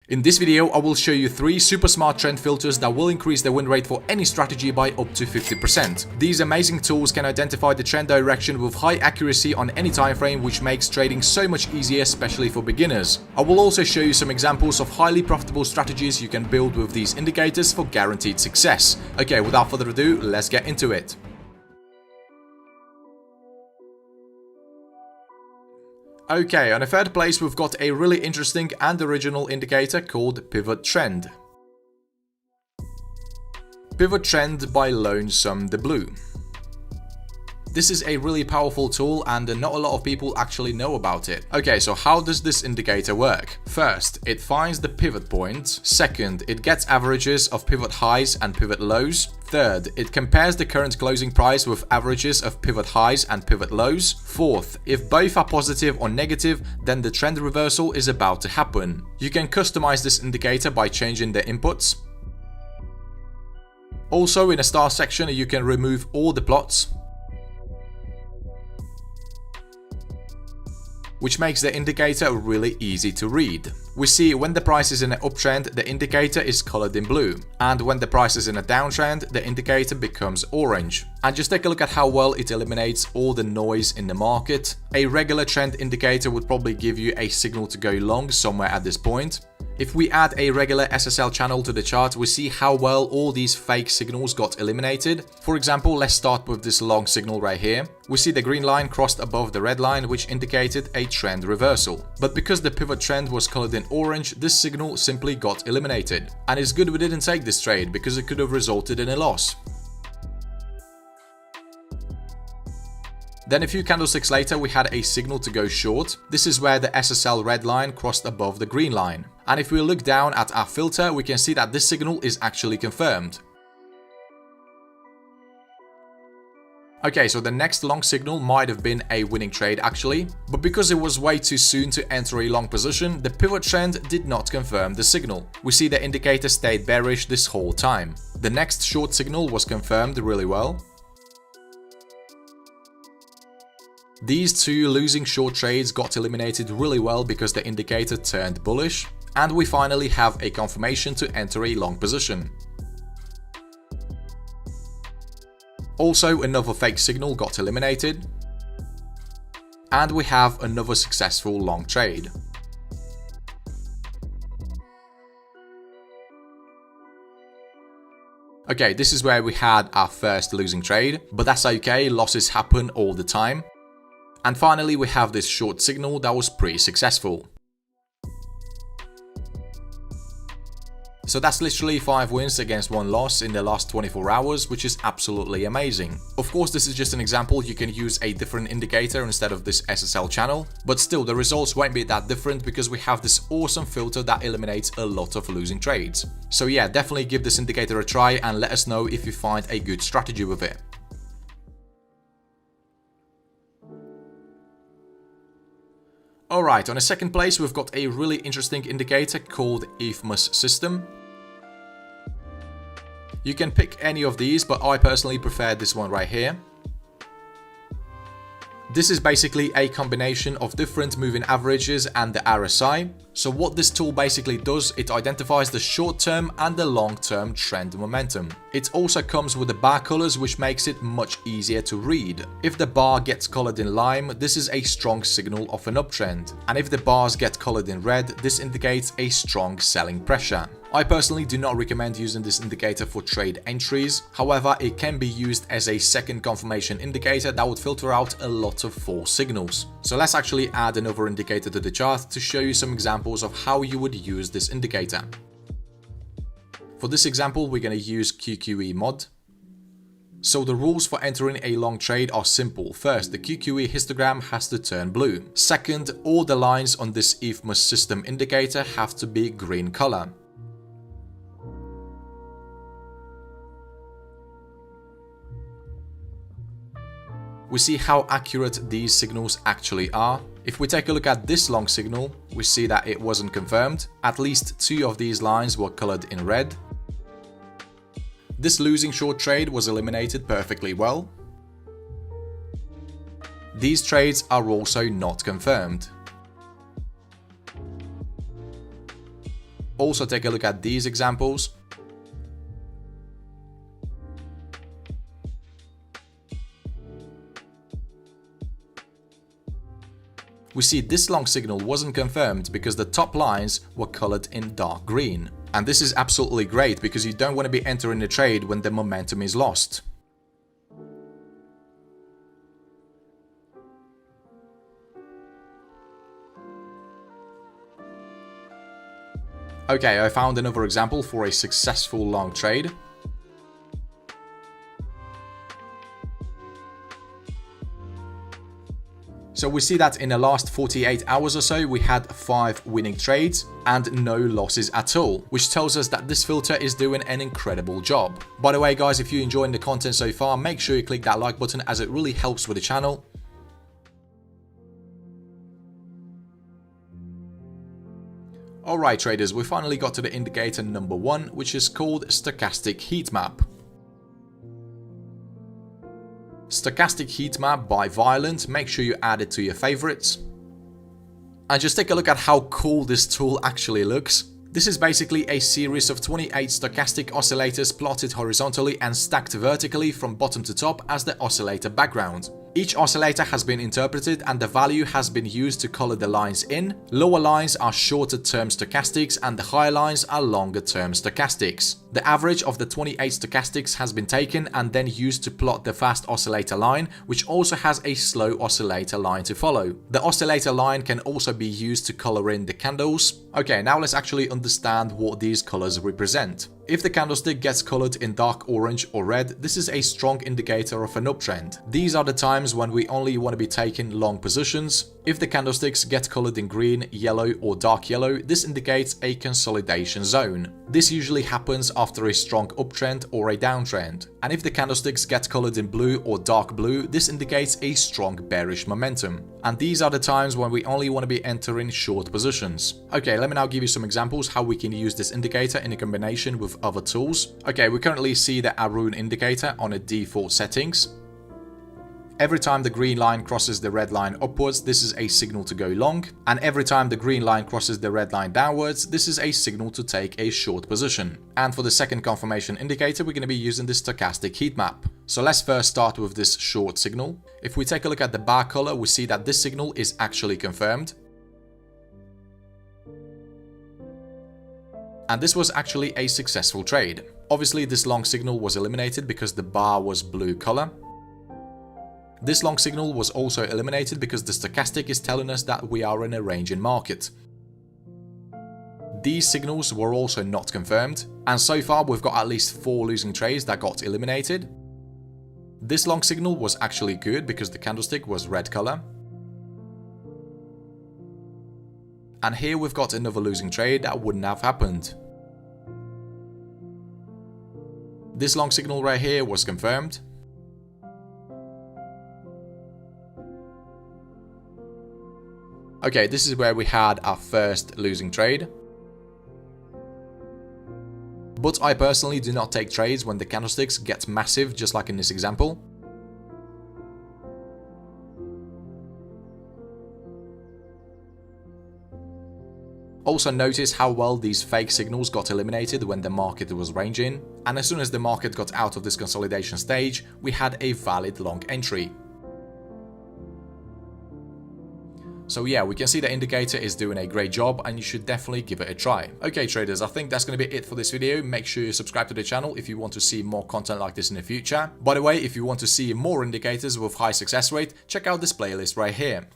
In this video, I will show you 3 super smart trend filters that will increase the win rate for any strategy by up to 50%. These amazing tools can identify the trend direction with high accuracy on any time frame, which makes trading so much easier, especially for beginners. I will also show you some examples of highly profitable strategies you can build with these indicators for guaranteed success. Okay, without further ado, let's get into it. Okay, on the third place we've got a really interesting and original indicator called Pivot Trend. Pivot Trend by Lonesome the Blue. This is a really powerful tool and not a lot of people actually know about it. Okay, so how does this indicator work? First, it finds the pivot point. Second, it gets averages of pivot highs and pivot lows. Third, it compares the current closing price with averages of pivot highs and pivot lows. Fourth, if both are positive or negative, then the trend reversal is about to happen. You can customize this indicator by changing the inputs. Also, in the star section, you can remove all the plots, which makes the indicator really easy to read. We see when the price is in an uptrend, the indicator is colored in blue, and when the price is in a downtrend, the indicator becomes orange. And just take a look at how well it eliminates all the noise in the market. A regular trend indicator would probably give you a signal to go long somewhere at this point. If we add a regular SSL channel to the chart, we see how well all these fake signals got eliminated. For example, let's start with this long signal right here. We see the green line crossed above the red line, which indicated a trend reversal. But because the pivot trend was colored in orange, this signal simply got eliminated. And it's good we didn't take this trade, because it could have resulted in a loss. Then a few candlesticks later, we had a signal to go short. This is where the SSL red line crossed above the green line. And if we look down at our filter, we can see that this signal is actually confirmed. Okay, so the next long signal might have been a winning trade actually, but because it was way too soon to enter a long position, the pivot trend did not confirm the signal. We see the indicator stayed bearish this whole time. The next short signal was confirmed really well. These 2 losing short trades got eliminated really well because the indicator turned bullish, and we finally have a confirmation to enter a long position. Also, another fake signal got eliminated, and we have another successful long trade. Okay, this is where we had our first losing trade, but that's okay, losses happen all the time. And finally, we have this short signal that was pretty successful. So that's literally 5 wins against 1 loss in the last 24 hours, which is absolutely amazing. Of course, this is just an example. You can use a different indicator instead of this SSL channel, but still the results won't be that different because we have this awesome filter that eliminates a lot of losing trades. So yeah, definitely give this indicator a try and let us know if you find a good strategy with it. Alright, on the second place we've got a really interesting indicator called ETHMUS system. You can pick any of these, but I personally prefer this one right here. This is basically a combination of different moving averages and the RSI. So what this tool basically does, it identifies the short-term and the long-term trend momentum. It also comes with the bar colors, which makes it much easier to read. If the bar gets colored in lime, this is a strong signal of an uptrend. And if the bars get colored in red, this indicates a strong selling pressure. I personally do not recommend using this indicator for trade entries. However, it can be used as a second confirmation indicator that would filter out a lot of false signals. So let's actually add another indicator to the chart to show you some examples of how you would use this indicator. For this example, we're going to use QQE mod. So the rules for entering a long trade are simple. First, the QQE histogram has to turn blue. Second, all the lines on this ETHMUS system indicator have to be green color. We see how accurate these signals actually are. If we take a look at this long signal, we see that it wasn't confirmed. At least 2 of these lines were colored in red. This losing short trade was eliminated perfectly well. These trades are also not confirmed. Also take a look at these examples. We see this long signal wasn't confirmed because the top lines were colored in dark green. And this is absolutely great because you don't want to be entering a trade when the momentum is lost. Okay, I found another example for a successful long trade. So we see that in the last 48 hours or so, we had 5 winning trades and no losses at all, which tells us that this filter is doing an incredible job. By the way, guys, if you're enjoying the content so far, make sure you click that like button as it really helps with the channel. Alright traders, we finally got to the indicator number 1, which is called Stochastic Heat Map. Stochastic Heat Map by Violent, make sure you add it to your favorites. And just take a look at how cool this tool actually looks. This is basically a series of 28 stochastic oscillators plotted horizontally and stacked vertically from bottom to top as the oscillator background. Each oscillator has been interpreted and the value has been used to color the lines in. Lower lines are shorter term stochastics and the higher lines are longer term stochastics. The average of the 28 stochastics has been taken and then used to plot the fast oscillator line, which also has a slow oscillator line to follow. The oscillator line can also be used to color in the candles. Okay, now let's actually understand what these colors represent. If the candlestick gets colored in dark orange or red, this is a strong indicator of an uptrend. These are the times when we only want to be taking long positions. If the candlesticks get colored in green, yellow or dark yellow, this indicates a consolidation zone. This usually happens after a strong uptrend or a downtrend. And if the candlesticks get colored in blue or dark blue, this indicates a strong bearish momentum. And these are the times when we only want to be entering short positions. Okay, let me now give you some examples how we can use this indicator in a combination with other tools. Okay, we currently see the Arun indicator on a default settings. Every time the green line crosses the red line upwards, this is a signal to go long. And every time the green line crosses the red line downwards, this is a signal to take a short position. And for the second confirmation indicator, we're going to be using the stochastic heat map. So let's first start with this short signal. If we take a look at the bar color, we see that this signal is actually confirmed. And this was actually a successful trade. Obviously, this long signal was eliminated because the bar was blue color. This long signal was also eliminated because the stochastic is telling us that we are in a ranging market. These signals were also not confirmed, and so far we've got at least 4 losing trades that got eliminated. This long signal was actually good because the candlestick was red color. And here we've got another losing trade that wouldn't have happened. This long signal right here was confirmed. Okay, this is where we had our first losing trade. But I personally do not take trades when the candlesticks get massive, just like in this example. Also notice how well these fake signals got eliminated when the market was ranging, and as soon as the market got out of this consolidation stage, we had a valid long entry. So yeah, we can see the indicator is doing a great job and you should definitely give it a try. Okay traders, I think that's going to be it for this video. Make sure you subscribe to the channel if you want to see more content like this in the future. By the way, if you want to see more indicators with high success rate, check out this playlist right here.